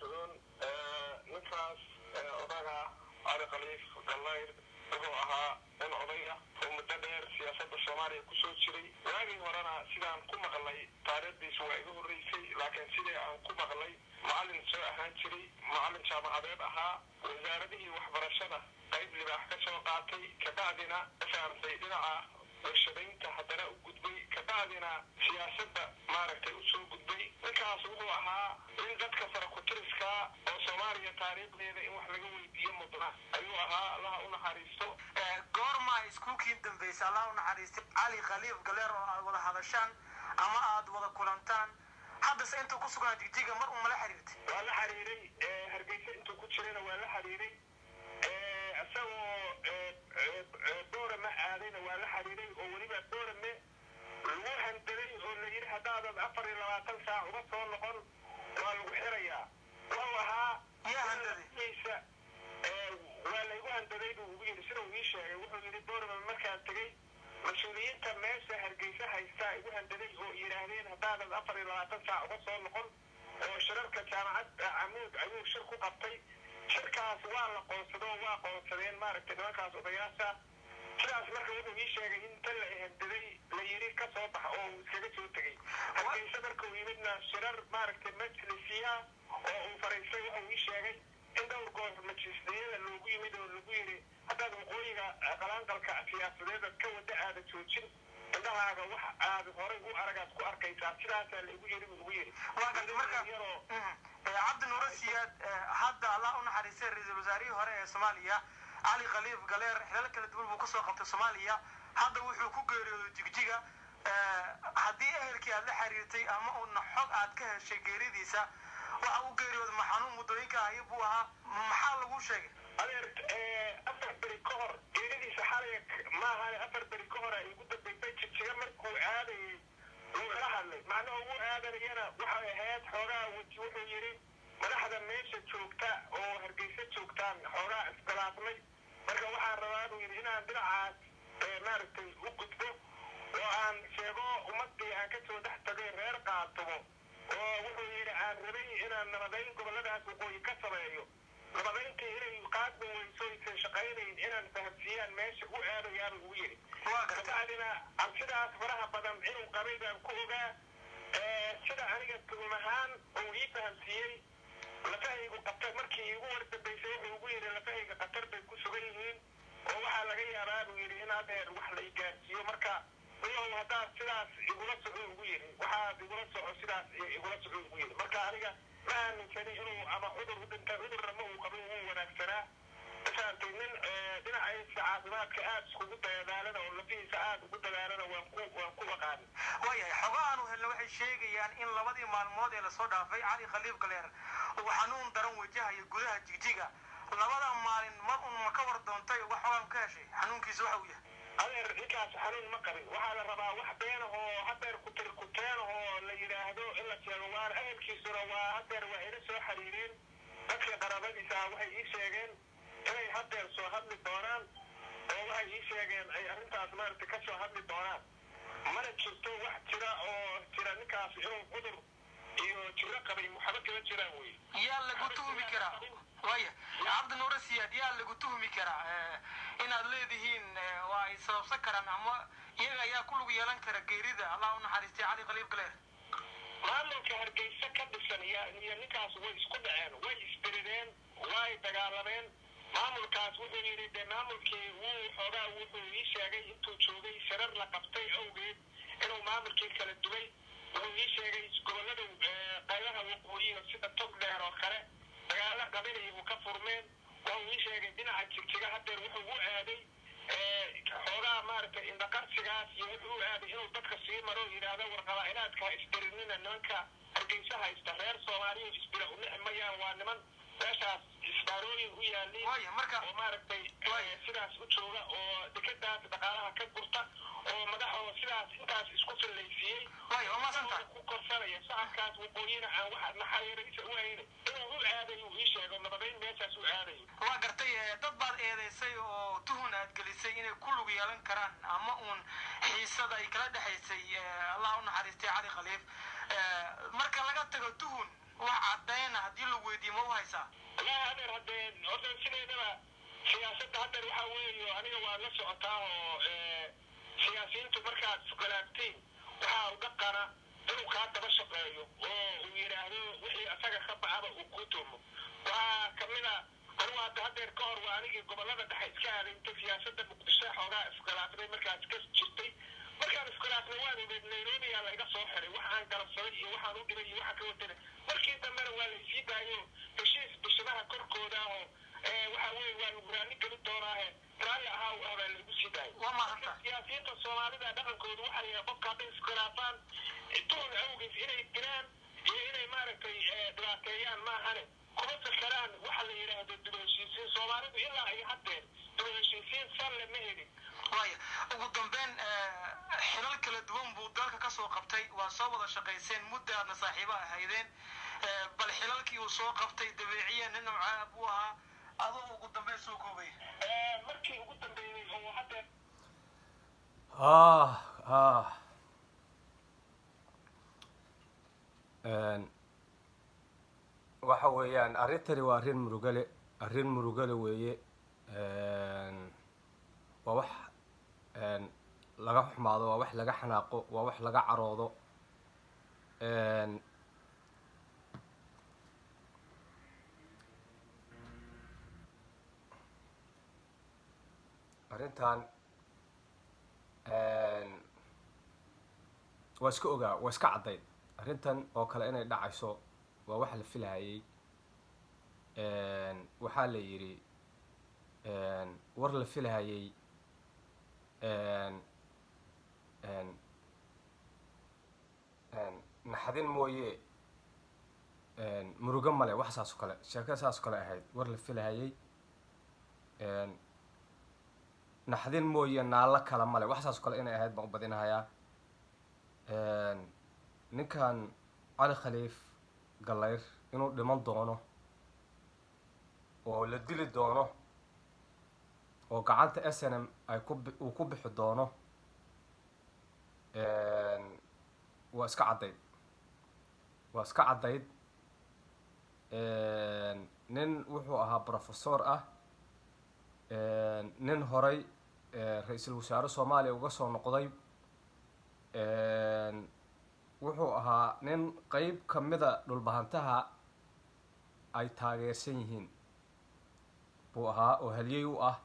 راجعون نفاس أضاها على خليف قلاير وهو إن قضية ومتدير سياسة الصومالية كسود شري وهذه ورانا سيدا أنكم مغلي تاريخ دي سوائده الرئيسي لكن سيدا أنكم مغلي معلن سوء أهان شري معلن شامع عبيب أها وزارته وحبرشنا قيب لما أحكسوا قاطي كبعدنا أفهم سيدنا والشبينتا حدنا وقدبي كبعدنا سياسة ماركتي وسوء قدبي ninkaas wuxuu ahaa in dadka farakutiriska oo Soomaaliya taariikhdeeda in wax laga weydiiyo mudna ayuu ahaa Allah u naxariisto goorma iskuulkii dambeysay Allah u naxariisto Ali Khaliif Galeer oo aad wada hadashaan ama aad wada kulantaan hadda inta ku sugan Jigjiga mar uma la xiriirtay waa la xiriiray Hargeysa inta ku jirana waa la xiriiray asagoo doorama aadayna waa la xiriiray oo waliba doorame lagu handaday oo la yiri hadaad 24 saac uga soo noqon waa lagu xirayaa waa ahaa yaa handaday waa la igu handaday buu yiri sida uu sheegay wuxuu yiri doorama markaa tagay mas'uuliyiinta meesha Hargeysa haysta igu handaday oo yiraahdeen hadaad 24 saac uga soo noqon oo shirarka jaamacadda Amuud ayuu shir ku qabtay shirkaas waa la qoonsadeen maaragtay nimankaas odayaasha sidaas marka wuxuu sheegay in tan la handaday la yiri ka soo bax oo iskaga soo tagay Hargeysa marka uu yimidna shirar maaragtay majlisiya oo uu fariisay wuxuu sheegay in dhowr goor majlisiyada loogu yimid oo lagu yiri hadaad waqooyiga qalaanqalka siyaasadeed ka wada aad joojin indhahaaga wax aad horay u aragaad ku arkaysaa sidaas la igu yiri waa marka عبد النور السياد هذا الله نحرسه رئيس الوزراء هراء الصومالية علي خليف قالير حلال كلا دول بقصة خط الصومالية هذا وحكوا جري جيجا هذه أهلك على حريتي أما أن حق عاد كهالشيء جري ديسا وأو جري محنون مدرك هيبوها محل وشيء عليك أفر بريكور جري ديسا حالك ما هاي أفر بريكور يقول بيتش تجمعكوا عادي وراحل معناه هو هذا هنا وحياة حراء وجوه يري ملاحظة ماشي تشوكتا أو هرجيسة تشوكتان حراء استلاتمي مركا وحان رواد ويري هنا عاد مارتي وقتبه وعن شيغو ومدي عن كتو تحت غير غير قاطبه ووحو يري عن ربي هنا نمدين قبلنا سوقوي كسر ايو نمدين كيري يقاطبه ويسوي شقينين هنا نتهبسيان ماشي هو هذا ياري ويري وبعدنا أمشيدا أسفرها بدم إنه قريبا كوغا شدا عنيقا كومهان ويفهم سيري لفاهيقو قطر مركي يقول بيسيحي ويري لفاهيقا قطر بيكو سغيهين ووحا لغي أراد ويري هنا دير وحا لإيقاسيو مركا ويهو هدار سلاس يقول سعود ويري وحا يقول سعود سلاس يقول سعود ويري مركا عنيقا ما ننساني إنه أما عذر ودنك عذر رموه قبله ونكسنا فهمتي من دينعي عاصمات كآد سكوت ديالنا ولا في ساعات سكوت ديالنا وانكو وقان ويا حقان وهلا وحي شيء يعني إن لبدي مع الماضي لصدى في علي خليف قلير وحنون درون وجهه يقولها جيجا لبدا مالين ما كبر دونتي وحوان كاشي حنون كيسوحويه هذا رجعت حنون مقري وعلى ربا وحبينه حتى كتينه اللي يراهدو إلا تيروان أهل كيسورا وحتى وإرسو حريرين أكل قرابتي ساوحي إيشيغين inay haddeer soo hadli doonaan oo waxay ii sheegeen ay arrintaas maaragtay ka soo hadli doonaan mana jirto wax jira oo jira ninkaas inuu cudur iyo jiro qabay muxabad kala jiraan wey yaa lagu tuhmi karaa waya cabdi nuur siyaad yaa lagu tuhmi karaa inaad leedihiin waa ay sababsan karaan ama iyaga ayaa ku lug yeelan kara geerida Allah u naxariistay cali khaliif galeer maamulka Hargeysa ka dhisan iyo ninkaas way isku dhaceen way isbirideen way dagaalameen maamulkaas wuxuu yiri de maamulkii uu xogaa wuxuu ii sheegay intuu joogay sharar la qabtay awgeed inuu maamulkii kala duway wuxuu ii sheegay gobolada qaybaha waqooyiga sida Togdheer oo kale dagaalo qabiilay uu ka furmeen wuxuu ii sheegay dhinaca Jigjiga haddeer wuxuu u aaday xogaa maaragtay indhaqarsigaas iyo wuxuu aaday inuu dadka sii maro yiraahdo warqabaa'ilaadka isbirinina nimanka Hargeysa haysta reer Soomaaliya isbira u nixmayaan waa niman meeshaas isbaarooyin u yaalin oo maaragtay sidaas u jooga oo dekadaas dhaqaalaha ka gurta oo madaxooda sidaas intaas isku fillaysiiyey ku korsanaya shacabkaas waqooyina aan wax naxariiraysa u haynin inuu u aadayo uu ii sheego nabadeyn meeshaas u aadayo waa gartay dad baad eedeysay oo tuhun aad gelisay inay ku lug yeelan karaan ama uun xiisada ay kala dhexaysay Allah u naxariistay cali khaliif marka laga tago tuhun wax caddayn haddii lagu weydiiyo ma u haysaa لا هذا هذين أردن سنة سياسة هذا الحوي وأنا وأنا سقطاه سياسيين تمركز سكراتين وقرا إنه كان تبشر ويراهنوا وحي أساق خبا هذا وكتم وكمنا أنا هذا الكور وأنا قبل هذا تحت كان أنت سياسة مقدسة حوالي سكراتين مركز كستي مركز سكراتين وأنا بنيروني على إذا صحري وحنا كلا صحيح وحنا نقدر وحنا كوتنا مركز تمر ولا يجيب أيوه heshiis bishadaha korkooda oo waxa weeye waa luguraani kala doonaahe raalli ahaa hore lagu sii daayo waa mahadsan siyaasiyiinta soomaalida dhaqankooda waxay yahay qofka hadday iskhilaafaan intoon awgees inay diraan iyo inay maaragtay dhibaateeyaan maahane kuma fakaraan waxa la yidhaahdo dib u heshiisiin soomaalidu ilaa ay haddeen dib u heshiisiin salle ma helin waaya ugu dambeyn xilal kala duwan buu dalka ka soo qabtay waa soo wada shaqayseen muddo aadna saaxiibo ahaydeen bal xilalkii uu soo qabtay dabeeciya nin nooca buu ahaa adoo ugu dambeyn soo koobay markii ugu dambeeyay oo hadda waxa weeyaan arrintani waa arrin murugale weeye waa wax laga xumaado waa wax laga xanaaqo waa wax laga caroodo arrintan waa iska ogaa waa iska caddayd arrintan oo kale inay dhacayso waa wax la filahayay waxaa la yidhi war la filahayay naxdin mooye murugo male wax saas oo kale sheeko saas oo kale ahayd war la filahayay naxdin mooye naallo kale male wax saas oo kale inay ahayd baan u badinahayaa ninkan cali khaliif gallayr inuu dhiman doono oo la dili doono oo gacanta s n m ay uu ku bixi doono waa iska caddayd waa iska caddayd nin wuxuu ahaa professor ah nin horay ra-iisul wasaare soomaaliya uga soo noqday wuxuu ahaa nin qeyb kamida dhulbahantaha ay taageersan yihiin buu ahaa oo halyey u ah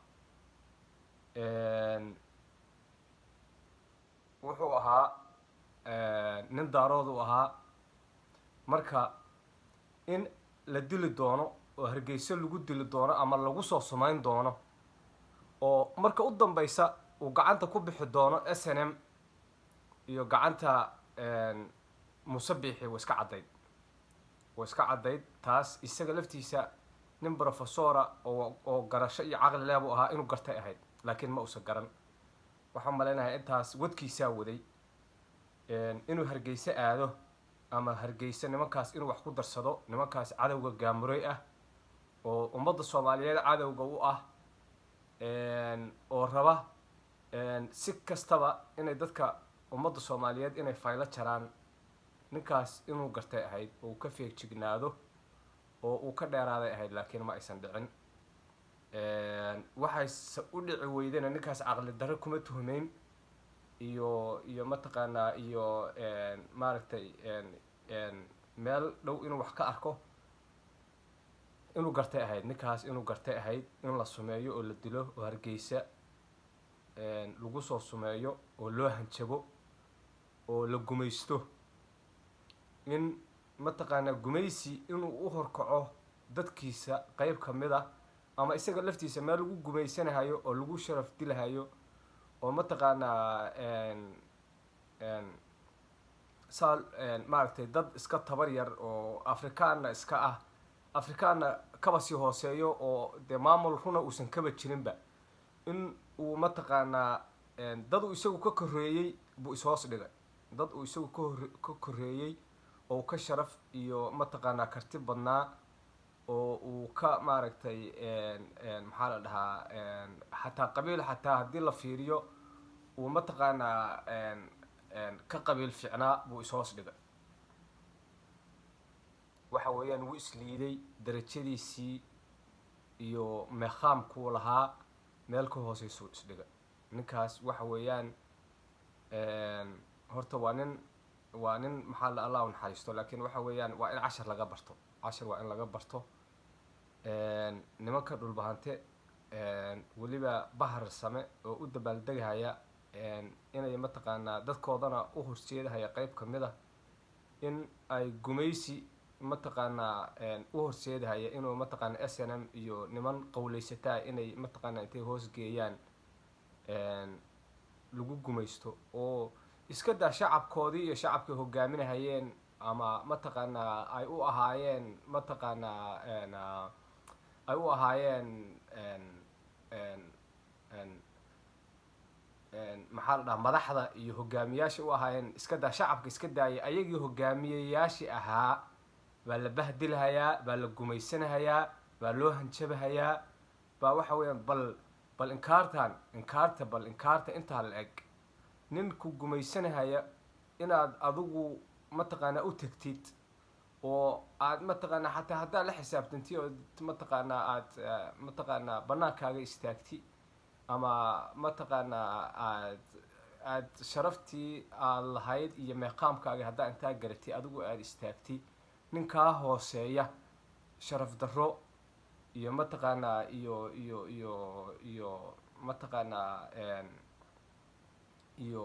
wuxuu ahaa nin daarood u ahaa marka in la dili doono oo hargeyso lagu dili doono ama lagu soo sumayn doono oo marka u dambeysa uu gacanta ku bixi doono s n m iyo gacanta musabixi waa iska caddayd taas isaga laftiisa nin professora oo garasho iyo caqli leh buu ahaa inuu gartay ahayd laakiin ma uusan garan waxaan malaynayaa intaas wadkiisaa waday inuu hargeyso aado ama hargeyso nimankaas inuu wax ku darsado nimankaas cadowga gaamuray ah oo ummadda soomaaliyeed cadowga u ah oo raba si kastaba inay dadka ummadda soomaaliyeed inay faylo jaraan ninkaas inuu gartay ahayd oo uu ka feegjignaado oo uu ka dheeraaday ahayd laakiin ma aysan dhicin waxayse u dhici weydena ninkaas caqli darro kuma tuhmeyn iyo mataqaanaa iyo maaragtay meel dhow inuu wax ka arko inuu gartay ahayd ninkaas inuu gartay ahayd in la sumeeyo oo la dilo oo hargeysa lagu soo sumeeyo oo loo hanjabo oo la gumaysto in mataqaanaa gumaysi inuu u horkaco dadkiisa qeyb ka mid a ama isaga laftiisa meel lagu gumaysanahayo oo lagu sharaf dilahayo oo mataqaanaa saa maaragtay dad iska tabar yar oo afrikaanna iska ah afrikaanna kaba sii hooseeyo oo dee maamul runa uusan kaba jirinba in uu mataqaanaa dad uu isagu ka korreeyey buu ishoos dhigay dad uu isagu ka korreeyey oo ka sharaf iyo mataqaanaa karti badnaa oo uu ka maaragtay maxaa la dhahaa xataa qabiil xataa haddii la fiiriyo uu mataqaanaa ka qabiil ficnaa buu ishoos dhigay waxa weeyaan wuu isliiday darajadiisii iyo meeqaamkuu lahaa meel ka hooseysu isdhiga. ninkaas waxa weeyaan horta waa nin maxaa la allah u naxariisto, laakiin waxa weeyaan waa in cashar laga barto, cashar waa in laga barto. nimanka dhulbahante weliba bahar same oo u dabaaldegahaya inay mataqaanaa dadkoodana u horseedahaya qayb ka mid ah in ay gumaysi mataqaanaa u horseedahaya inuu mataqaana SNM iyo niman qowleysataa inay mataqaanaa intay hoos geeyaan lagu gumaysto oo iska daa shacabkoodii iyo shacabkay hogaaminahayeen ama mataqaanaa ay u ahaayeen mataqaanaa ay u ahaayeen maxaa la dhahaa madaxda iyo hogaamiyaasha u ahaayeen, iska daa shacabka iska daayay ayagii hogaamiyayaashii ahaa baa la bahdilahayaa, baa la gumaysanahayaa, baa loo hanjabahayaa, baa waxa weeyaan bal inkaarta intaa la eg ninku gumaysanahaya inaad adigu mataqaanaa u tagtid oo aad mataqaanaa xataa haddaad la xisaabtanti oo mataqaanaa aad mataqaanaa banaankaaga istaagti ama mataqaanaa aad sharaftii aad lahayd iyo meeqaamkaaga haddaa intaa garatay adigu aad istaagti, ninkaa hooseeya sharaf darro iyo mataqaanaa iyo mataqaanaa iyo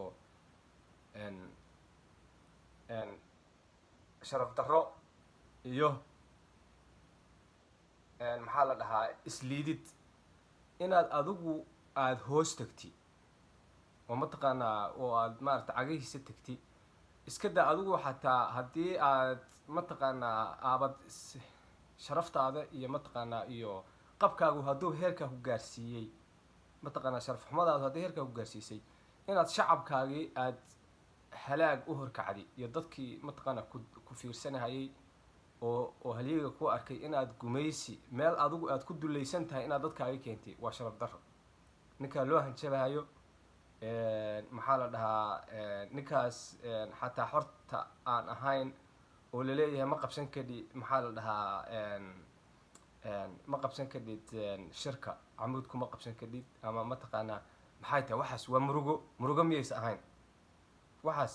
sharaf darro iyo maxaa la dhahaa isliidid inaad adigu aada hoos tagti oo mataqaanaa oo aad maarata cagahiisa tagti, iska daa adigu xataa haddii aad mataqaanaa aabad sharaftaada iyo mataqaanaa iyo qabkaagu hadduu heerkaa ku gaarsiiyey mataqaanaa sharaf xumadaadu haddii heerkaa ku gaarsiisay inaad shacabkaagii aad halaag u horkacdi iyo dadkii mataqaanaa ku fiirsanahayay oo halyeega ku arkay inaad gumaysi meel adigu aad ku dulaysan tahay inaad dadkaagi keentay waa sharaf darro. ninkaa loo hanjabahayo maxaa la dhahaa ninkaas xataa horta aan ahayn oo laleeyahay ma qabsan kadhid maxaa la dhahaa ma qabsan kadhid shirka camuudku ma qabsan kadhid ama mataqaanaa maxay tahay waxaas waa murugo miyaysa ahayn, waxaas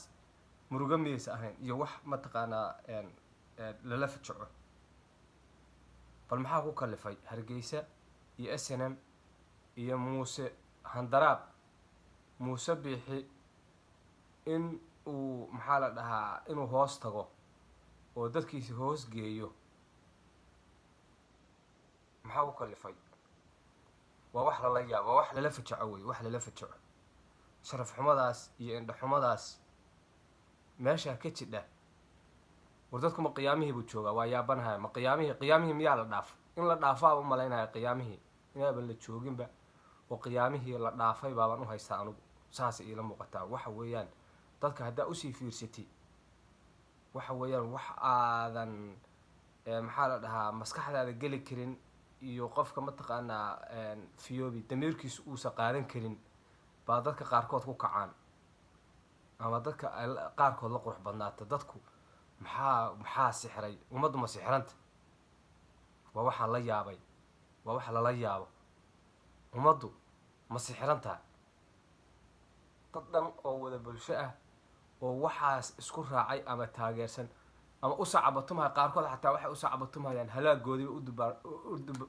murugo miyaysa ahayn iyo wax mataqaanaa lala fajaco. bal maxaa ku kalifay Hargeysa iyo SNM iyo muuse handaraab muuse biixi in uu maxaa la dhahaa inuu hoos tago oo dadkiisi hoos geeyo? maxaa ku kalifay? waa wax lala yaabo, waa wax lala fajaco wey, wax lala fajaco. sharaf xumadaas iyo indha xumadaas meeshaa ka jidha war dadku ma qiyaamihii buu joogaa? waa yaabanahaya ma qiyaamihii miyaa la dhaafo? in la dhaafaaba u malaynaya qiyaamihii inaaban la jooginba oo qiyaamihii la dhaafay baabaan u haystaa anugu, saas iila muuqataa. waxa weeyaan dadka haddaa usii fiirsati waxa weeyaan wax aadan maxaa la dhahaa maskaxdaada geli karin iyo qofka mataqaanaa fiyoobi damiirkiisu uusa qaadan karin baa dadka qaarkood ku kacaan ama dadka qaarkood la qurux badnaata. dadku maxaa sixray? ummaddu ma sixranta? waa waxaa la yaabay, waa wax lala yaabo. ummaddu ma sixrantaha? dad dhan oo wada bulsho ah oo waxaas isku raacay ama taageersan ama u sacabatumaya, qaarkood xataa waxay u sacabatumhayaan halaagoodiiba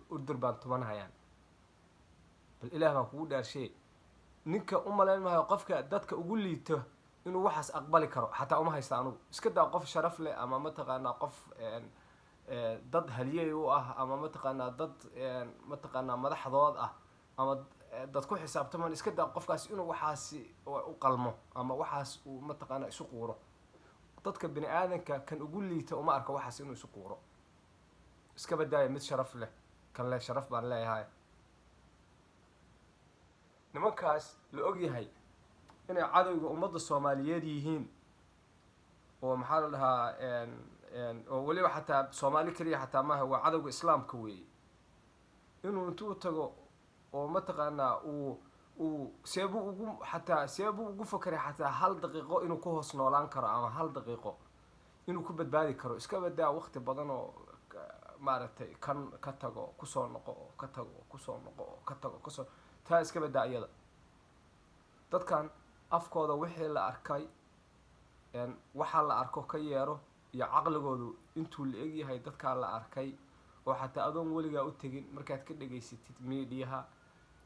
u durbaantumanhayaan. bal ilaah baan kugu dhaarshe ninka u malayn mahayo qofka dadka ugu liito inuu waxaas aqbali karo xataa uma haysta anugu. iska daa qof sharaf leh ama mataqaanaa qof dad haliyey u ah ama mataqaanaa dad mataqaanaa madaxdood ah ama dad ku xisaabtamaan, iska daa qofkaas inuu waxaasi u qalmo ama waxaas uu mataqaanaa isu quuro. dadka bini aadanka kan ugu liita uma arka waxaas inuu isu quuro. iska badaaya mid sharaf leh, kan leh sharaf baan leeyahay. nimankaas la ogyahay inay cadowga ummadda Soomaaliyeed yihiin oo maxaa la dhahaa oo weliba xataa Soomaali kaliya xataa maaha, waa cadowga islaamka weeye. inuu intuu tago oo mataqaanaa uu seebuu ugu fakaray xataa hal daqiiqo inuu ku hoos noolaan karo ama hal daqiiqo inuu ku badbaadi karo iska badaa waqti badan oo maaragtay kan ka tago kusoo noqo oo ka tago kusoo noqo oo ka tago kusoo taa iska badaa iyada dadkan afkooda wixii la arkay waxaa la arko ka yeero iyo caqligoodu intuu la egyahay dadkaa la arkay oo xataa adoon weligaa u tegin markaad ka dhegaysatid miidiyaha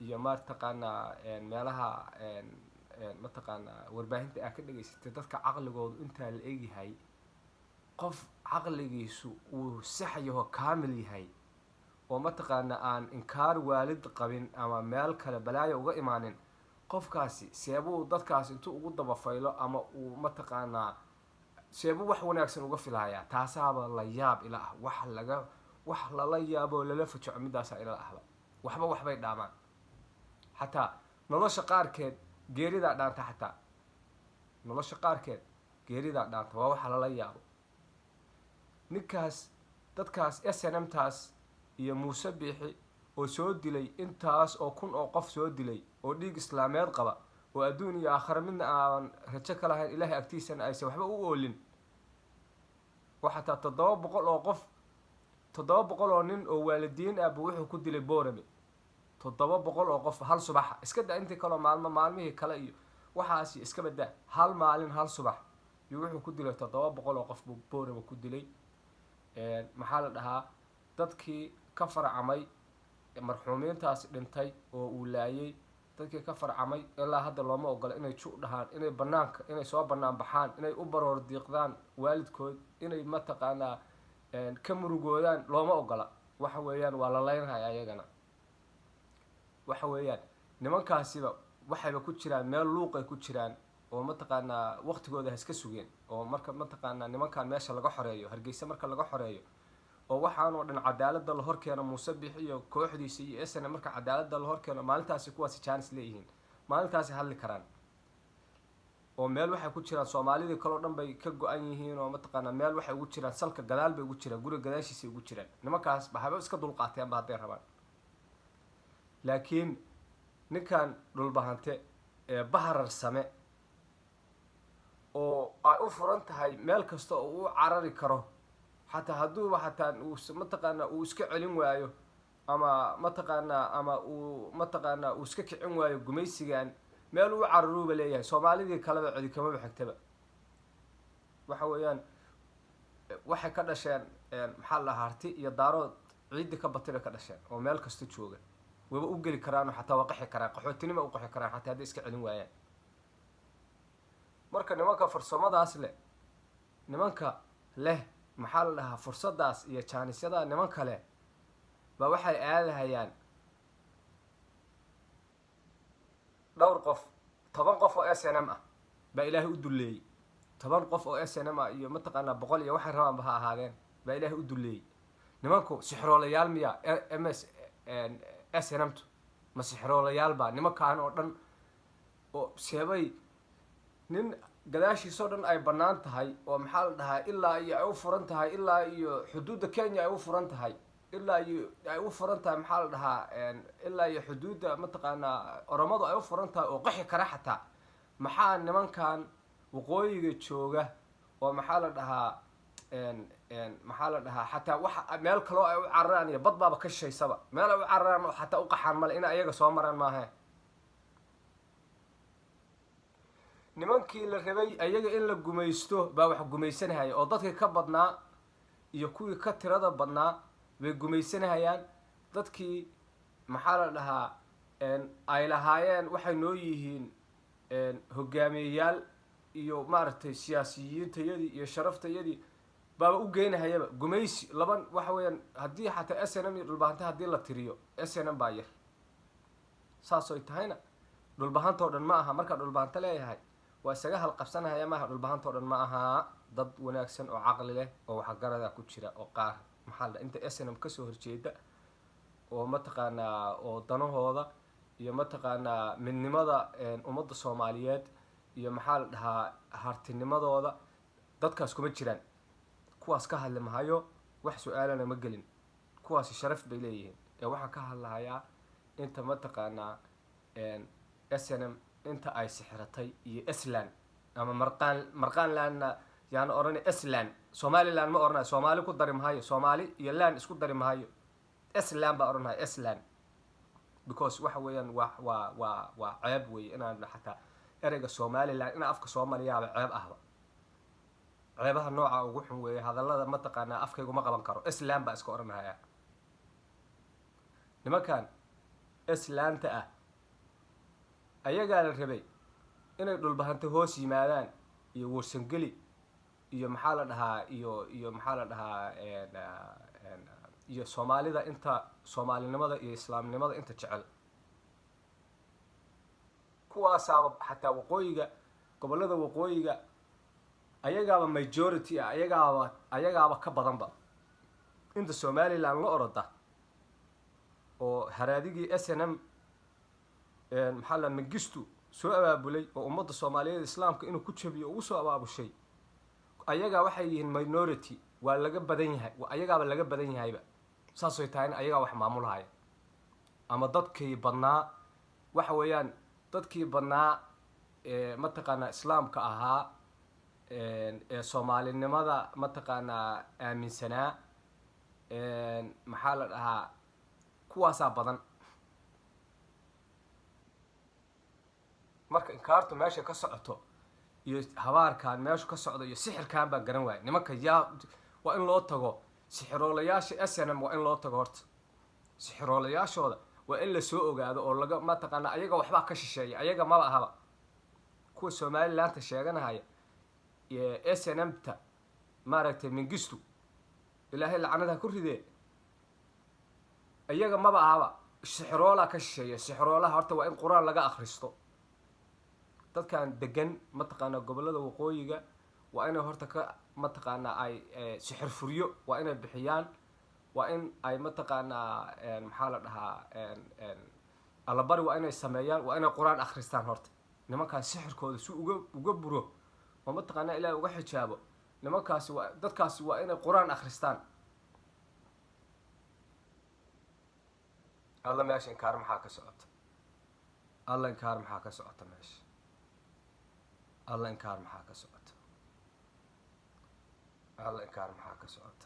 iyo mataqaanaa meelaha mataqaanaa warbaahinta aad ka dhegaysatid dadka caqligoodu intaa la egyahay qof caqligiisu uu sax yaho kaamil yahay oo mataqaanaa aan inkaar waalid qabin ama meel kale balaayo uga imaanin qofkaasi seebuu dadkaas intuu ugu dabafaylo ama uu mataqaanaa seebuu wax wanaagsan uga filayaa taasaaba la yaab ila ah wax lala yaabo lala fajaco midaasaa ila ahba waxbay dhaamaan xataa nolosha qaarkeed geeridaa dhaanta xataa nolosha qaarkeed geeridaa dhaanta waa waxa lala yaabo ninkaas dadkaas snmtaas iyo muuse biixi oo soo dilay intaas oo kun oo qof soo dilay oo dhiig islaameed qaba oo adduun iyo aakhare midna aan rajo ka lahayn ilaahay agtiisana aysan waxba u oolin oo xataa 700 oo qof 700 oo nin oo waalidiin ah buu wuxuu ku dilay boorame 700 oo qof hal subax iska daa intii kale maalmihii kale iyo waxaasi iska badaa hal maalin hal subax iyo wuxuu ku dilay 700 oo qof buu boorame ku dilay maxaa la dhahaa dadkii ka farcamay marxuumiintaas dhintay oo uu laayay dadkii ka farcamay ilaa hadda looma ogola inay ju dhahaan inay banaanka inay soo banaan baxaan inay u baroor diiqdaan waalidkood inay mataqaanaa ka murugoodaan looma ogola waxa weeyaan waa la leynhaya ayagana waxa weeyaan nimankaasiba waxayba ku jiraan meel luuqay ku jiraan oo mataqaanaa waqtigooda ha iska sugeen oo marka mataqaanaa nimankan meesha laga xoreeyo hargeysa marka laga xoreeyo oo waxaanoo dhan cadaaladda la horkeeno muuse biix iyo kooxdiisa iyo SN marka cadaaladda la horkeeno maalintaasi kuwaasi chance leeyihiin maalintaasi hadli karaan oo meel waxay ku jiraan soomaalidii kaloo dhan bay ka go-an yihiin oo mataqaanaa meel waxay ugu jiraan salka gadaal bay ugu jiraan guriga gadaashiisay ugu jiraan nimankaas bahaba iska dulqaateenba hadday rabaan laakiin ninkan dhulbahante ee baharar same oo ay u furan tahay meel kasta oo uu carari karo xataa hadduuba xataa mataqaanaa uu iska celin waayo ama mataqaanaa uu iska kicin waayo gumaysigan meel uu cararuuba leeyahay soomaalidii kaleba codi kamaba xigtaba waxa weeyaan waxay ka dhasheen maxaa la harti iyo daarood ciidda ka batay bay ka dhasheen oo meel kasta jooga wayba u geli karaan oo xataa waa qaxi karaan qaxootinima u qaxi karaan xataa hadday iska celin waayaan marka nimanka farsamadaas nimanka leh maxaa la dhahaa fursadaas iyo jaanisyada nimanka leh ba waxay aadahayaan dhowr qof 10 qof oo SNM ah baa ilaahay u duleeyay 10 qof oo SNM ah iyo mataqaanaa 100 iyo waxay rabaan ba ha ahaadeen baa ilaahay u duleeyay nimanku sixroolayaal miya MS SNM ma sixroolayaal baa nimankaan oo dhan oo seebay nin gadaashiisoo dhan ay bannaan tahay oo maxaa la dhahaa ilaa iyo ay u furan tahay ilaa iyo xuduudda Kenya ay u furan tahay ilaa iyo ay u furan tahay maxaa la dhahaa ilaa iyo xuduudda mataqaanaa oromadu ay u furan tahay oo qaxi kara xataa maxaa nimankan waqooyiga jooga oo maxaa la dhahaa xataa waxa meel kaloo ay u cararaan iyo bad baaba ka shishaysaba meel ay u cararaan oo xataa u qaxaan male in ayaga soo maraan maaha nimankii la rabay ayaga in la gumaysto baa wax gumaysanahaya oo dadkii ka badnaa iyo kuwii ka tirada badnaa bay gumaysanahayaan dadkii maxaa la dhahaa ay lahaayeen waxay noo yihiin hogaamiyeyaal iyo maaragtay siyaasiyiintayadii iyo sharaftayadii baaba u geynahayaba gumaysi laban waxa weeyaan haddii xataa SNM iyo dhulbahanta haddii la tiriyo SNM baa yar saasooy tahayna dhulbahantoo dhan ma aha markaa dhulbahanta leeyahay waa isaga halqabsanahaya maaha dhulbahantoo dhan ma aha dad wanaagsan oo caqli leh oo waxgarada ku jira oo qaar maxaa la inta SNM kasoo horjeeda oo mataqaanaa oo danahooda iyo mataqaanaa midnimada ummadda Soomaaliyeed iyo maxaa la dhahaa hartinimadooda dadkaas kuma jiraan kuwaas ka hadli mahayo wax su'aalana ma gelin kuwaas sharaf bay leeyihiin ee waxa ka hadlayaa inta mataqaanaa SNM inta ay sixratay iyo Islaan ama marqaan laana yaan oranay eslan somaliland ma oranayo soomaali ku dari mahayo soomaali iyo land isku dari mahayo eslan baa oranayo eslan because waxa weeyaan waa ceeb weeye inaan xataa ereyga somaliland ina afka soo mariyaaba ceeb ahba ceebaha nooca ugu xun weeye hadallada mataqaanaa afkaygu ma qaban karo eslan baa iska oranahaya nimankan eslaanta ah ayagaa la rabay inay dhulbahanta hoos yimaadaan iyo warsangeli iyo maxaa la dhahaa iyo maxaa la dhahaa iyo soomaalida inta soomaalinimada iyo islaamnimada inta jecel kuwaasaaba xataa waqooyiga gobollada waqooyiga ayagaaba majority ah ayagaaba ka badanba inta somaliland la oroda oo haraadigii s n m maxaa la mangistu soo abaabulay oo ummadda soomaaliyeed islaamka inuu ku jabiyo ugu soo abaabushay ayagaa waxay yihiin minority waa laga badan yahay ayagaaba laga badan yahayba saasay tahay in ayagaa wax maamulhaya ama dadkii badnaa waxa weeyaan dadkii badnaa mataqaanaa islaamka ahaa ee soomaalinimada mataqaanaa aaminsanaa maxaa la dhahaa kuwaasaa badan marka inkaartu meesha ka socoto iyo habaarkan meeshu ka socdo iyo sixirkan baan garan waaya nimanka waa in loo tago sixiroolayaasha s n m waa in loo tago horta sixiroolayaashooda waa in lasoo ogaado oo laga mataqaanaa ayaga waxbaa ka shisheeya ayaga maba ahaba kuwa somalilandta sheeganahaya s n m ta maaragtay mingistu ilaahay lacnadaha ku ridee iyaga maba ahaba sixiroolaa ka shisheeya sixiroolaha horta waa in qur-aan laga akristo dadkan degan mataqaanaa gobollada waqooyiga waa inay horta ka mataqaanaa ay sixir furyo waa inay bixiyaan waa in ay mataqaanaa maxaa la dhahaa allabari waa inay sameeyaan waa inay qur-aan akristaan horta nimankaas sixirkooda si uga buro oo mataqaanaa ilaahay uga xijaabo nimankaasi dadkaasi waa inay qur-aan akristaan alla meesha inkaar maxaa ka socota alla inkaar maxaa ka socota meesha alla inkaar maxaa ka socota alla inkaar maxaa ka socota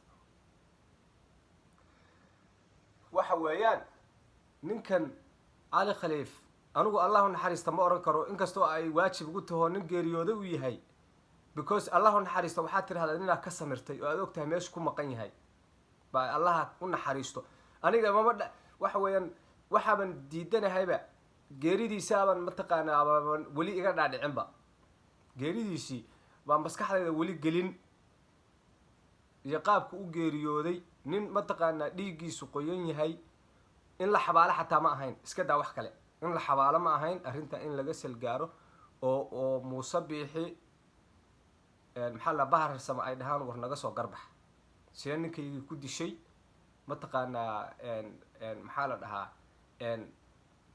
waxa weeyaan ninkan cali khaliif anigu allahu naxariista ma oran karo inkastoo ay waajib ugu taho nin geeriyooda u yahay because allahu naxariista waxaad tirahdaa ninaa ka samirtay oo aad og tahay meesha ku maqan yahay baa allaha u naxariisto aniga waxa weeyaan waxaaban diidanahayba geeridiisaaban mataqaanaa baaban weli iga dhaadhicinba geeridiisii baa maskaxdayda weli gelin iyo qaabka u geeriyooday nin mataqaanaa dhiiggiisu qoyan yahay in la xabaalo xataa ma ahayn iska daa wax kale in la xabaalo ma ahayn arrinta in laga salgaaro oo muuse biixi maxaa la baharsama ay dhahaan war naga soo garbax see ninkaygii ku dishay mataqaanaa maxaa la dhahaa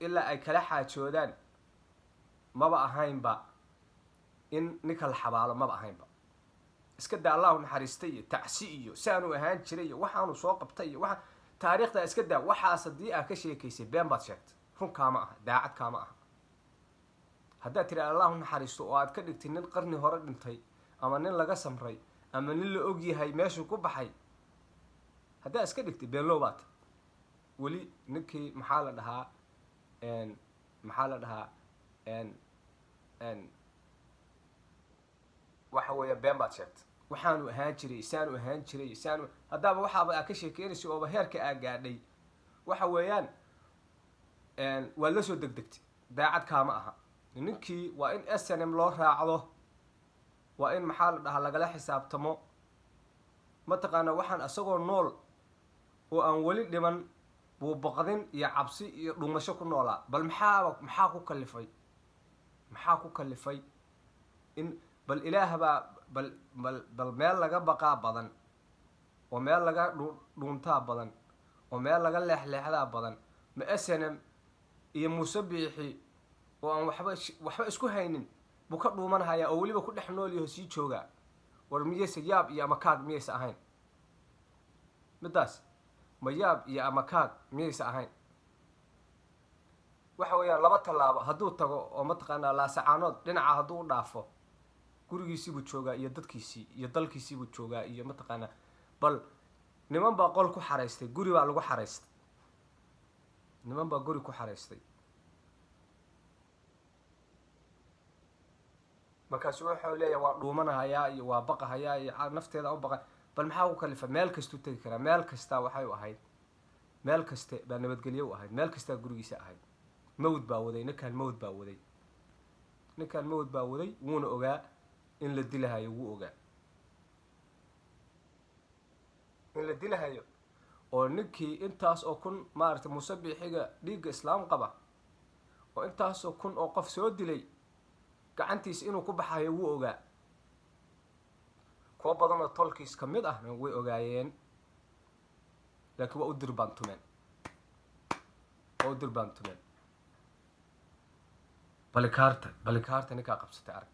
ilaa ay kala xaajoodaan maba ahaynba in ninka la xabaalo maba ahaynba iska daa allahu naxariistay iyo tacsi iyo saanu ahaan jiray iyo waxaanu soo qabtay iyo waa taariikhdaa iska daa waxaas haddii aad ka sheekaysay been baad sheegtay run kaama aha daacad kaama aha haddaad tiri allahu naxariisto oo aad ka dhigtay nin qarni hore dhintay ama nin laga samray ama nin la og yahay meeshuu ku baxay haddaad iska dhigtay beenlow baata weli ninkii maxaa la dhahaa waxa weeya been baad sheegtay waxaanu ahaan jiray saanu ahaan jiray saanu haddaaba waxaaba aa ka sheekeynaysa ooba heerka aa gaadhay waxa weeyaan waad la soo degdegtay daacad kaama aha ninkii waa in s n m loo raacdo waa in maxaa la dhahaa lagala xisaabtamo mataqaanaa waxaan isagoo nool oo aan weli dhiman buu boqdin iyo cabsi iyo dhumasho ku noolaa bal maxaa ku kalifay in bal ilaahbaa bal meel laga baqaa badan oo meel laga dhuuntaa badan oo meel laga leexleexdaa badan ma s n m iyo muuse biixi oo aan waxba isku haynin buu ka dhuumanhayaa oo weliba ku dhex nool yaho sii joogaa war miyayse yaab iyo amakaag miyayse ahayn middaas ma yaab iyo amakaag miyayse ahayn waxa weeyaan laba tallaabo hadduu tago oo mataqaanaa laasacaanood dhinaca hadduu u dhaafo gurigiisiibuu joogaa iyo dadkiisii iyo dalkiisiibuu joogaa iyo mataqaanaa bal niman baa qol ku xaraystay, guri baa lagu xaraystay, niman baa guri ku xaraystay. markaasu wuxuu leeyahay waa dhuumanahayaa iyo waa baqahayaa iyo nafteeda u baqa. bal maxaa ku kalifa? meel kastuu tegi karaa, meel kastaa waxay u ahayd, meel kaste baa nabadgelyo u ahayd, meel kastaa gurigiisa ahayd. mawd baa waday, ninkaan mawd baa waday, ninkaan mawd baa waday, wuuna ogaa in la dilahayo, wuu ogaa in la dilahayo. oo ninkii intaas oo kun maaragtay musabixiga dhiigga islaam qaba oo intaas oo kun oo qof soo dilay gacantiisa inuu ku baxayo wuu ogaa. kuwa badan oo tolkiis ka mid ahna way ogaayeen, laakiin waa u dirbaantumeen, waa u dirbaantumeen. balikaarta ninkaa qabsatay arag.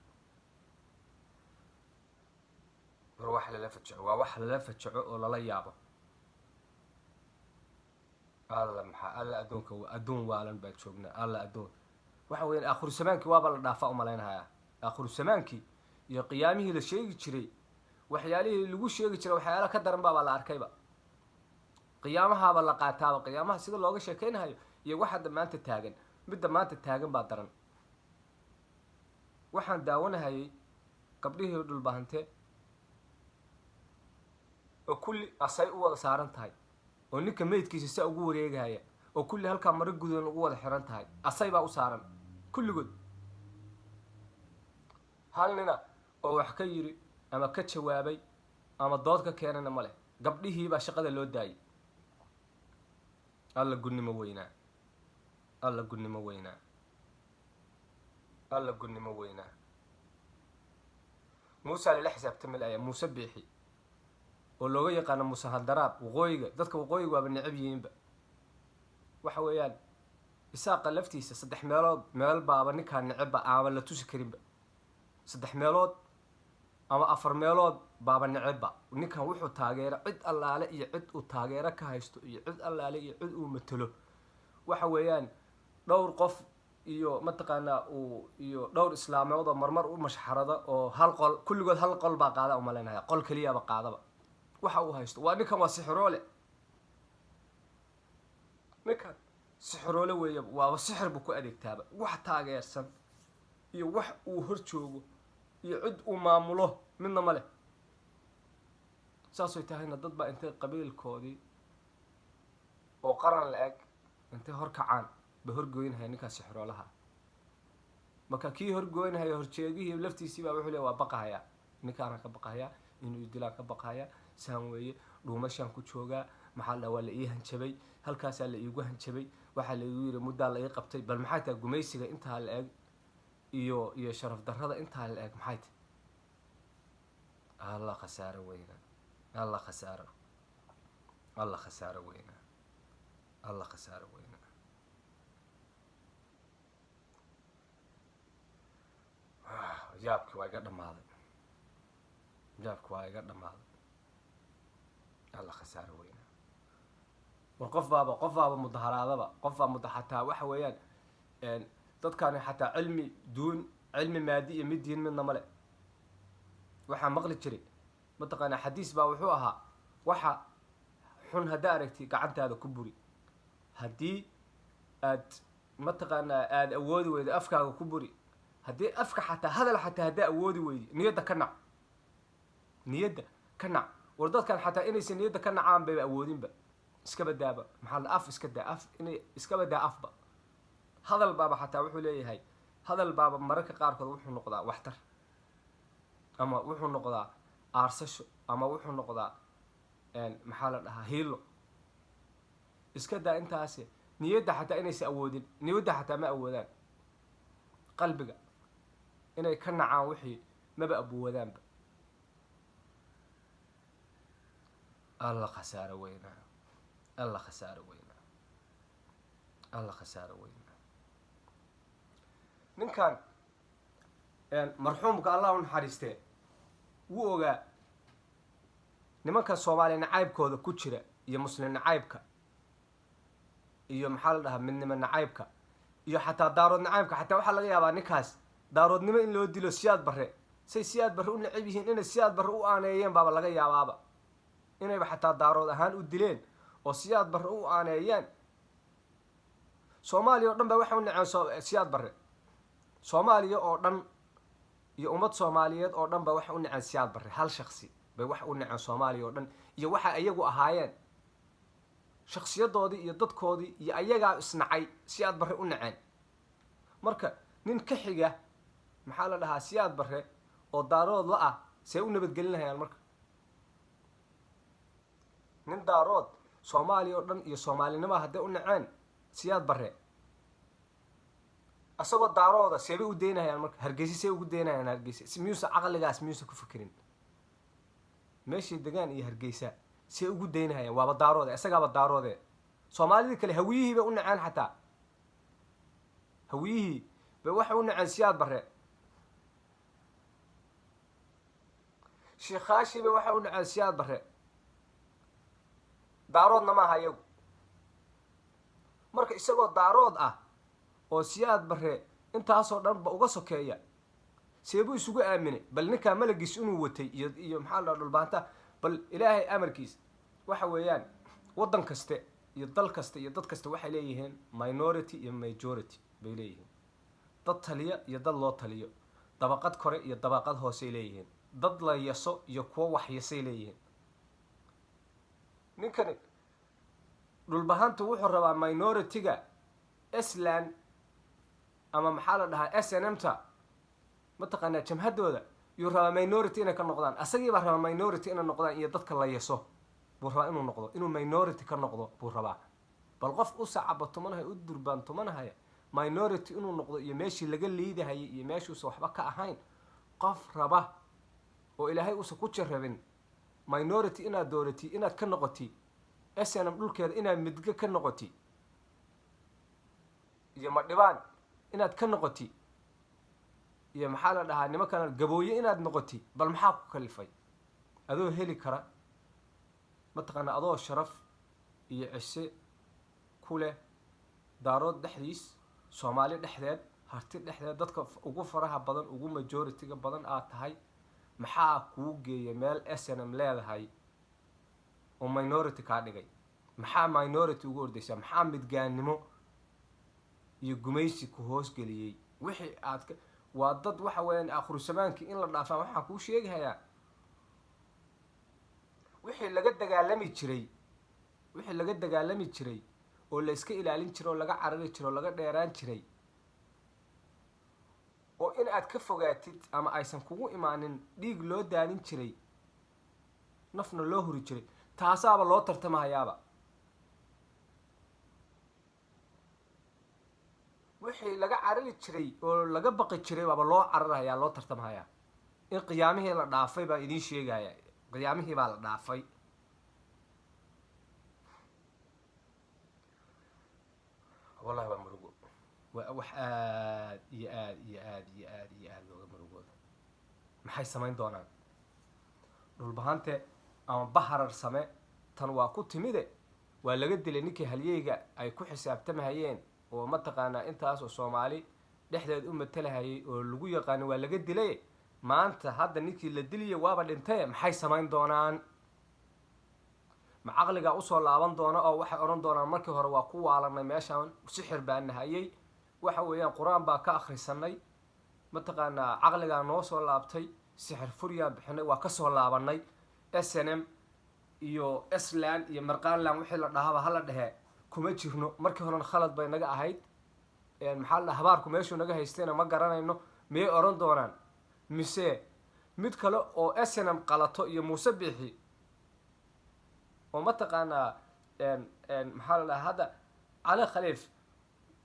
war wax lala fajaco, waa wax lala fajaco oo lala yaabo. alla maxaa alla adduunka adduun waalan baa joognaa. alla adduun waxa weeyaan aakhiru zamaankii waaba la dhaafaa umalaynahayaa. aakhiru zamaankii iyo qiyaamihii la sheegi jiray, waxyaalihii lagu sheegi jiray waxyaala ka daran baabaa la arkayba. qiyaamahaaba la qaataaba, qiyaamaha sida looga sheekeynahayo iyo waxaada maanta taagan, midda maanta taagan baa daran. waxaan daawanahayay gabdhihii dhulbahante oo kulli asay u wada saaran tahay, oo ninka meydkiisa saa ugu wareegahaya, oo kulli halkaa maro gudan ugu wada xiran tahay, asay baa u saaran kulligood. hal nina oo wax ka yiri ama ka jawaabay ama dood ka keenana ma leh. gabdhihii baa shaqada loo daayay. alla gunnimo weynaa, alla gunnimo weynaa, alla gunnimo weynaa. muuse lala xisaabtami laaya, muuse biixi oo looga yaqaano muuse hadaraab. waqooyiga dadka waqooyiga waaba necab yihiinba. waxa weeyaan isaaqa laftiisa 3 meelood meel baaba ninkaan necebba aama la tusi karinba. 3 meelood ama 4 meelood baaba necebba. ninkan wuxuu taageera cid allaale iyo cid uu taageero ka haysto iyo cid allaale iyo cid uu matalo. waxa weeyaan dhowr qof iyo mataqaanaa iyo dhowr islaamood oo marmar u mashxarada oo hal qol, kulligood hal qol baa qaada umalaynayaa, qol keliyaaba qaadaba. waxa uu haysto waa ninkan waa sixiroole. ninkan sixiroole weeya, waaba sixir buu ku adeegtaaba. wax taageersan iyo wax uu hor joogo iyo cid uu maamulo midna ma leh. saasay tahayna dad baa intay qabiilkoodii oo qaran la eg intay horkacaan ba horgoynahaya ninkaas sixiroolaha. marka kii horgoynahaya horjeegihii laftiisii baa wuxuu leeyahay waa baqahayaa, ninkaana ka baqahayaa, inuu dilaan ka baqahayaa, saan weeye, dhuumashaan ku joogaa, maxaa la waa la ii hanjabay, halkaasaa la iigu hanjabay, waxaa la iigu yiri muddaa la ii qabtay. bal maxay tahay gumaysiga intaa la eg iyo sharaf darrada intaa la eg maxay tahay? alla khasaaro weynaa, alla khasaaro, alla khasaaro weynaa, alla khasaaro weynaa. yaabki waa iga dhamaaday, yaabki waa iga dhamaaday. alla khasaaro weynaa. war qof baaba mudaharaadaba, qof baa xataa waxa weeyaan dadkaani xataa cilmi maadi iyo mid diin midna male. waxaa maqli jiray mataqaanaa xadiis baa wuxuu ahaa, waxa xun haddaa aragti gacantaada ku buri, haddii aad mataqaanaa aada awoodi weydo afkaaga ku buri, haddii afka xataa hadal xataa haddaa awoodi weydi niyadda ka nac, niyadda ka nac. war dadkan xataa inaysan niyadda ka nacaan bayba awoodinba. iska badaaba maxaa la af iska daa af inay iska badaa afba. hadal baaba xataa wuxuu leeyahay, hadal baaba mararka qaarkood wuxuu noqdaa waxtar, ama wuxuu noqdaa aarsasho, ama wuxuu noqdaa maxaa la dhahaa hiilo. iska daa intaasi niyadda xataa inaysan awoodin, niyadda xataa ma awoodaan. qalbiga inay ka nacaan wixii maba awooddaanba. alla khasaaro weynaa, alla khasaaro weynaa, alla khasaaro weynaa. ninkan marxuumka allah u naxariistee wuu ogaa nimanka soomaaliya nacaybkooda ku jira iyo muslim nacaybka iyo maxaa la dhahaa midnimo nacaybka iyo xataa daarood nacaybka. xataa waxaa laga yaabaa ninkaas daaroodnimo in loo dilo siyaad barre say siyaad barre u necab yihiin inay siyaad barre u aaneeyeen baaba laga yaabaaba inayba xataa daarood ahaan u dileen oo siyaad barre u aaneeyeen. soomaaliya oo dhan ba waxay u naceen siyaad barre. soomaaliya oo dhan iyo ummad soomaaliyeed oo dhan ba waxay u naceen siyaad barre. hal shaksi bay wax u naceen soomaaliya oo dhan iyo waxa iyagu ahaayeen shaksiyadoodii iyo dadkoodii iyo ayagaa isnacay siyaad barre u naceen. marka nin ka xiga maxaa la dhahaa siyaad barre oo daarood la ah see u nabadgelinahayaan marka? nin daarood soomaaliya oo dhan iyo soomaalinima hadday u naceen siyaad barre asagoo daarooda seebay u daynahayaan marka? hargeysa see ugu daynahayaan? hargeysa miyuusa caqligaas miyuusa ku fikirin? meeshii degaan iyo hargeysa see ugu daynahayaan? waaba daaroode, isagaaba daaroode. soomaalidii kale hawiyihii bay u naceen xataa. hawiyihii bay waxay u naceen siyaad barre. sheekhaashii bay waxay u naceen siyaad barre. daaroodna maaha iyagu. marka isagoo daarood ah oo siyaad barre intaasoo dhan ba uga sokeeya seebuu isugu aaminay? bal ninkaa malagiis inuu watay iyo maxaa la dhulbaanta. bal ilaahay amarkiis waxa weeyaan waddan kaste iyo dal kaste iyo dad kaste waxay leeyihiin minority iyo majority bay leeyihiin. dad taliya iyo dad loo taliyo, dabaqad kore iyo dabaqad hoosey leeyihiin, dad la yaso iyo kuwo wax yasay leeyihiin. ninkani dhulbahantu wuxuu rabaa minority-ga island ama maxaa la dhahaa snmta mataqaanaa jamhadooda yuu rabaa minority inay ka noqdaan. asagii baa rabaa minority inay noqdaan iyo dadka la yaso buu rabaa inuu noqdo, inuu minority ka noqdo buu rabaa. bal qof u sacaba tumanahaya u durbaan tumanahaya minority inuu noqdo iyo meeshii laga liidahayay iyo meeshuusa waxba ka ahayn qof raba oo ilaahay uusan ku jarrabin minority inaad doorati inaad ka noqoti snm dhulkeeda inaad midga ka noqoti iyo madhibaan inaad ka noqoti iyo maxaa la dhahaa nimankana gabooye inaad noqoti. bal maxaa ku kalifay adoo heli kara mataqaana adoo sharaf iyo cise ku leh daarood dhexdiis, soomaali dhexdeed, harti dhexdeed, dadka ugu faraha badan ugu majority-ga badan aad tahay, maxaa kuu geeya meel snm leedahay oo minority kaa dhigay? maxaa minority ugu ordaysaa? maxaa midgaannimo iyo gumaysi ku hoosgeliyey? wixii aad ka waa dad waxa weeyaan akhrusamaankii in la dhaafaa. waxaan kuu sheegahayaa wixii laga dagaalami jiray oo la iska ilaalin jiray oo laga carari jiray oo laga dheeraan jiray oo in aad ka fogaatid ama aysan kugu imaanin dhiig loo daadin jiray, nafna loo huri jiray, taasaaba loo tartamahayaaba. wixii laga carari jiray oo laga baqi jiray baaba loo cararahayaa, loo tartamahayaa. in qiyaamihii la dhaafay baa idiin sheegaya. qiyaamihii baa la dhaafay. wallahi waa murugo. waa wax aad iyo aad iyo aad iyo aad iyo aad looga murugooda. maxay samayn doonaan? dhulbahante ama baharar same tan waa ku timide waa laga dilay ninkii halyeyga ay ku xisaabtamahayeen oo mataqaanaa intaas oo soomaali dhexdeed u matalahayay oo lagu yaqaano waa laga dilay. maanta hadda ninkii la diliya waaba dhintay. maxay samayn doonaan? ma caqligaa usoo laaban doona oo waxay odhan doonaan markii hore waa ku waalanay meeshaan sixir baa nahayay, waxa weeyaan qur-aan baa ka akhrisanay, mataqaanaa caqligaa noo soo laabtay, sixir furyaan bixinay, waa kasoo laabanay. snm iyo island iyo marqaanland wixii la dhahaba hala dhehe kuma jirno. markii horena khalad bay naga ahayd. maxaa la dhaha habaarku meeshuu naga haystayna ma garanayno. miyay odhan doonaan? mise mid kale oo snm qalato iyo muuse bixi oo mataqaanaa maxaa la dhaha hadda cali khaliif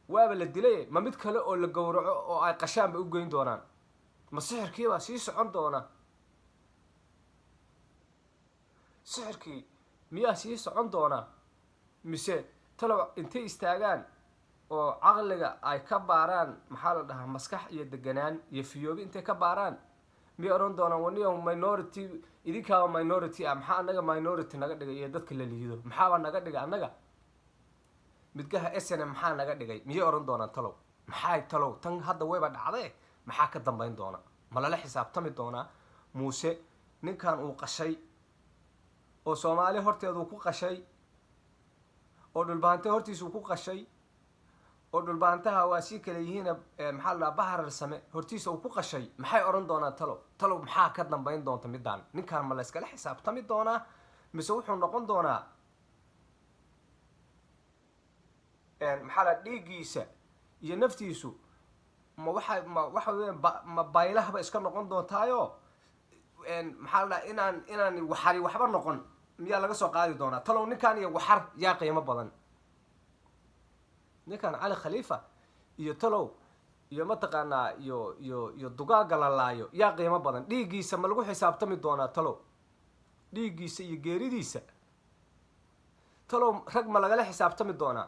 waaba la dilay, ma mid kale oo la gowraco oo ay qashaan bay u geyn doonaan? ma sixirkiibaa sii socon doona? sixirkii miyaa sii socon doonaa? mise talow intay istaagaan oo caqliga ay ka baaraan maxaa la dhahaa maskax iyo deganaan iyo fiyoobi intay ka baaraan miyay odhan doonaan waniyo minority idinkaaba minority ah, maxaa anaga minority naga dhigay iyo dadka la liido maxaaba naga dhigay annaga midgaha snm maxaa naga dhigay? miyay odhan doonaan talow? maxay talow tan hadda wayba dhacdee maxaa ka dambayn doona? ma lala xisaabtami doonaa muuse ninkan uu qashay oo soomaali horteeduu ku qashay oo dhulbahante hortiisuu ku qashay oo dhulbahantaha waa sii kala yihiina maxaa la dhahaa baharar same hortiisa uu ku qashay maxay odhan doonaa talow maxaa ka dambayn doonta midaan ninkaan ma la iskala xisaabtami doonaa mise wuxuu noqon doonaa maxaa la dhiiggiisa iyo naftiisu waxa weya ma baylahba iska noqon doontaayo maxaa la dhaha inaan waxari waxba noqon miyaa laga soo qaadi doonaa talow ninkaan iyo waxar yaa qiimo badan ninkan cali khaliifa iyo talow iyo mataqaanaa iyo dugaaga la laayo yaa qiimo badan dhiiggiisa ma lagu xisaabtami doonaa talow dhiiggiisa iyo geeridiisa talow rag ma lagala xisaabtami doonaa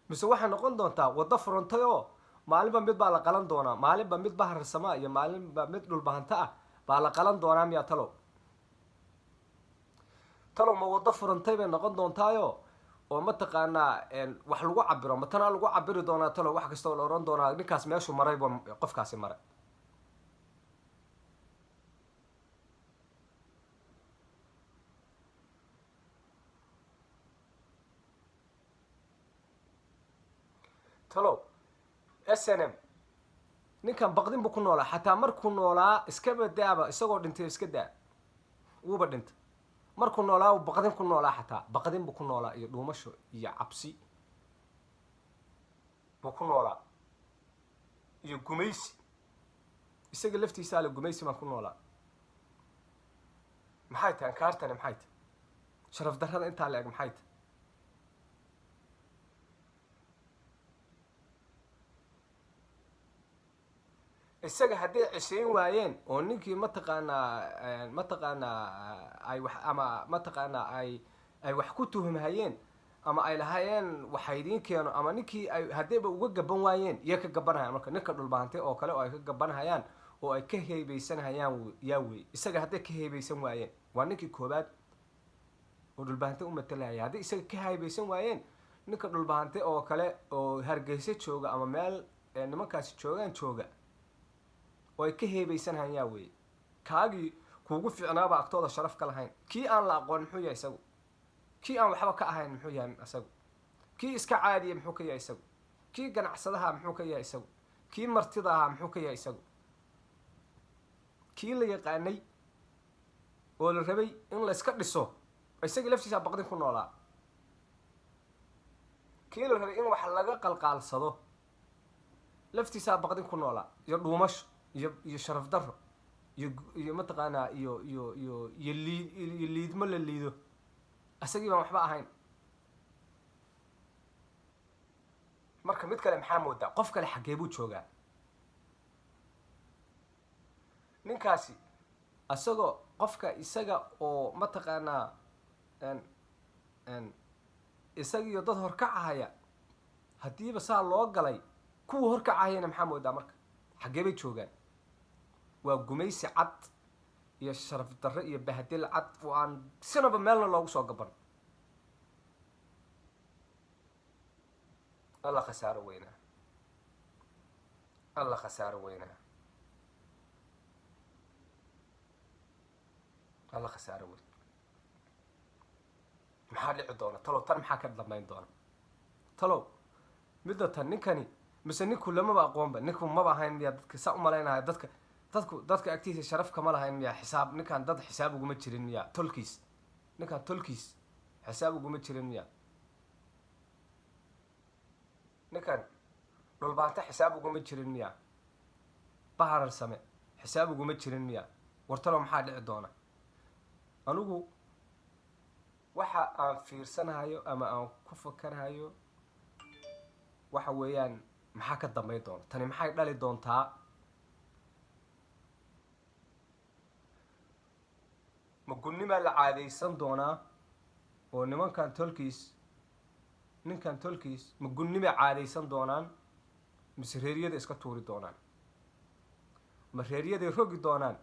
mise waxay noqon doontaa waddo furantay oo maalinba mid baa la qalan doonaa maalinba mid baharsama iyo maalinba mid dhulbahanta ah baa la qalan doonaa miyaa talow ma waddo furantay bay noqon doontaayo oo mataqaanaa wax lagu cabiro matanaa lagu cabiri doonaa talow wax kastoo la ohan doonaa ninkaas meeshuu marayba qofkaasi maray talow s n m ninkan baqdin buu ku noolaa xataa markuu noolaa iska badaaba isagoo dhintay iska daa wuuba dhintay markuu noolaa baqdin ku noolaa xataa baqdin buu ku noolaa iyo dhuumasho iyo cabsi buu ku noolaa iyo gumaysi isaga laftiisaa le gumaysi baan ku noolaa maxay tahay ankaartani maxay tahay sharaf darrada intaa la eg maxay tahay isaga hadday cishayn waayeen oo ninkii mataqaanaa ay wax ama mataqaanaa ay wax ku tuhumhayeen ama ay lahaayeen waxa idiin keeno ama ninkii ay haddayba uga gaban waayeen yaa ka gabanhayaan marka ninka dhulbahantay oo kale oo ay ka gabanhayaan oo ay ka heebeysanhayaan yaa wey isaga hadday ka heebeysan waayeen waa ninkii koobaad oo dhulbahante u matalaya hadday isaga ka heebeysan waayeen ninka dhulbahante oo kale oo hargeysa jooga ama meel nimankaasi jooga oo ay ka heebeysanhayan yaa wey kaagii kuugu fiicnaaba agtooda sharaf ka lahayn kii aan la aqoon muxuu yahay isagu kii aan waxba ka ahayn muxuu yahay isagu kii iska caadiya muxuu ka yahay isagu kii ganacsadaha muxuu ka yahay isagu kii martida ahaa muxuu ka yahay isagu kii la yaqaanay oo la rabay in la iska dhiso isagii laftiisaa baqdin ku noolaa kii la rabay in wax laga qalqaalsado laftiisaa baqdin ku noolaa iyo dhuumasho iyo sharaf darro iyo mataqaanaa iyo liidmo la liido isagii baan waxba ahayn marka mid kale maxaa moodaa qof kale xaggee buu joogaa ninkaasi isagoo qofka isaga oo mataqaanaa isagiiyo dad horkacahaya haddiiba saa loo galay kuwa horkacahayana maxaa moodaa marka xaggee bay joogaan waa gumaysi cad iyo sharaf darre iyo bahdil cad oo aan sinaba meelna loogu soo gaban alla khasaaro weynaa alla khasaaro weynaa alla khasaaro weyn maxaa dhici doona talow tan maxaa ka dambayn doona talow midda tan ninkani mise ninku lamaba aqoonba ninku maba ahayn miyaa dadka saa umalaynaya dadka agtiisa sharaf kama lahayn miyaa xisaab ninkaan dad xisaab uguma jirin miyaa ninkaan tolkiis xisaab uguma jirin miyaa ninkan dhulbaanta xisaab uguma jirin miyaa baharar same xisaab uguma jirin miyaa wartalo maxaa dhici doona anigu waxa aan fiirsanahayo ama aan ku fakanahayo waxa weeyaan maxaa ka dambayn doona tani maxay dhali doontaa ma gudnimaa la caadaysan doonaa oo ninkan tolkiis ma gudnimay caadaysan doonaan mise reeryada iska tuuri doonaan ma reeryaday rogi doonaan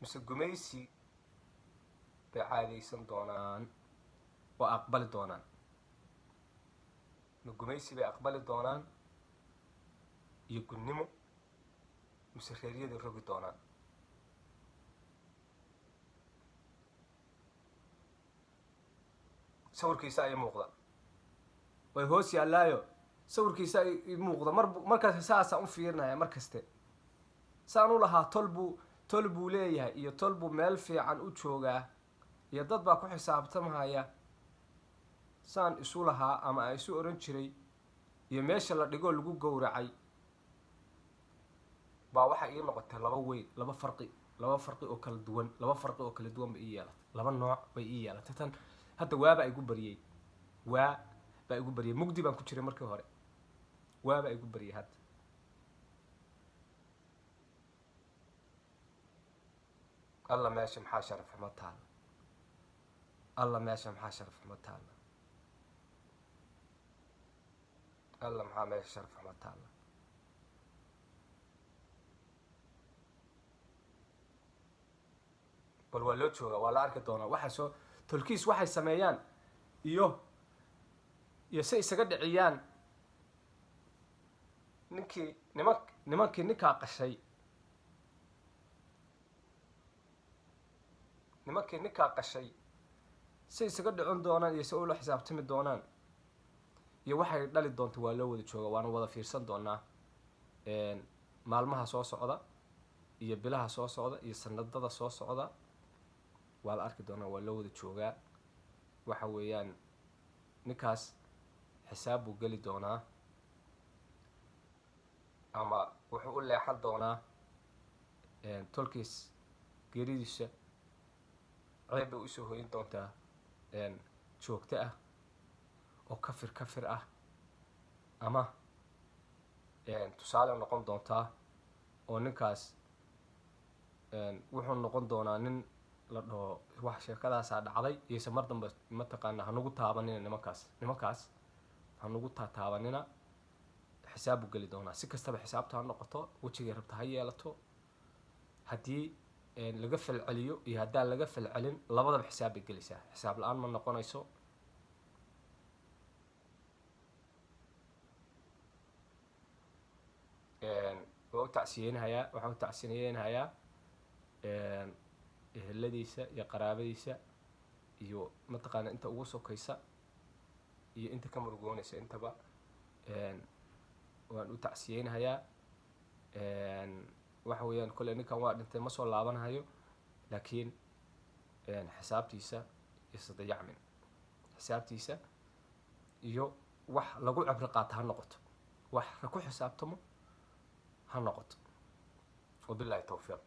mise gumaysi bay caadaysan doonaan oo aqbali doonaan ma gumaysi bay aqbali doonaan iyo gudnimo mise reeryadii rogi doonaan. sawirkiisa ay muuqda way hoos yaallaayo sawirkiisa ay muuqda markaas saasaan u fiirinaya mar kaste saan u lahaa tol buu leeyahay iyo tol buu meel fiican u joogaa iyo dad baa ku xisaabtamahaya saan isu lahaa ama aan isu oran jiray iyo meesha la dhigoo lagu gowracay baa waxay ii noqotay laba farqi oo kala duwan ba ii yeelatay laba nooc bay ii yeelatay tan hadda waabaa igu baryey mugdi baan ku jiray markii hore waabaa igu baryey hadda alla meesha maxaa sharaf xumo taalla alla meesha maxaa sharaf xumo taalla alla maxaa meesha sharaf xumo taalla bal waa loo joogaa waa la arki doonaa waxaa tolkiis waxay sameeyaan iyo si isaga dhiciyaan nimankii ninkaa qashay si isaga dhicin doonaan iyo si ula xisaabtami doonaan iyo waxay dhali doonta waa loo wada jooga waana wada fiirsan doonaa maalmaha soo socda iyo bilaha soo socda iyo sanadada soo socda waa la arki doonaa waa loo wada joogaa waxa weeyaan ninkaas xisaab buu geli doonaa ama wuxuu u leexan doonaa tolkiis geeridiisa ceeb bay usoo hoyin doontaa joogto ah oo kafir ah ama tusaale noqon doontaa oo ninkaas wuxuu noqon doonaa nin la dhaho wax sheekadaasaa dhacday iyose mar dambe mataqaana hanugu taabanina nimankaas hanugu taabanina xisaab buu geli doonaa si kastaba xisaabta ha noqoto wejigay rabta ha yeelato haddii laga falceliyo iyo haddaan laga falcelin labadaba xisaab bay gelaysaa xisaab la-aan ma noqonayso waxaan u tacsiyeynahayaa eheladiisa iyo qaraabadiisa iyo mataqaana inta ugu sokaysa iyo inta ka murugoonaysa intaba waan u tacsiyeynahayaa waxa weeyaan kolley ninkan waa dhintay ma soo laabanahayo laakiin xisaabtiisa isdayacmin xisaabtiisa iyo wax lagu cibri qaata ha noqoto wax ku xisaabtamo ha noqoto wabillahi tawfiiq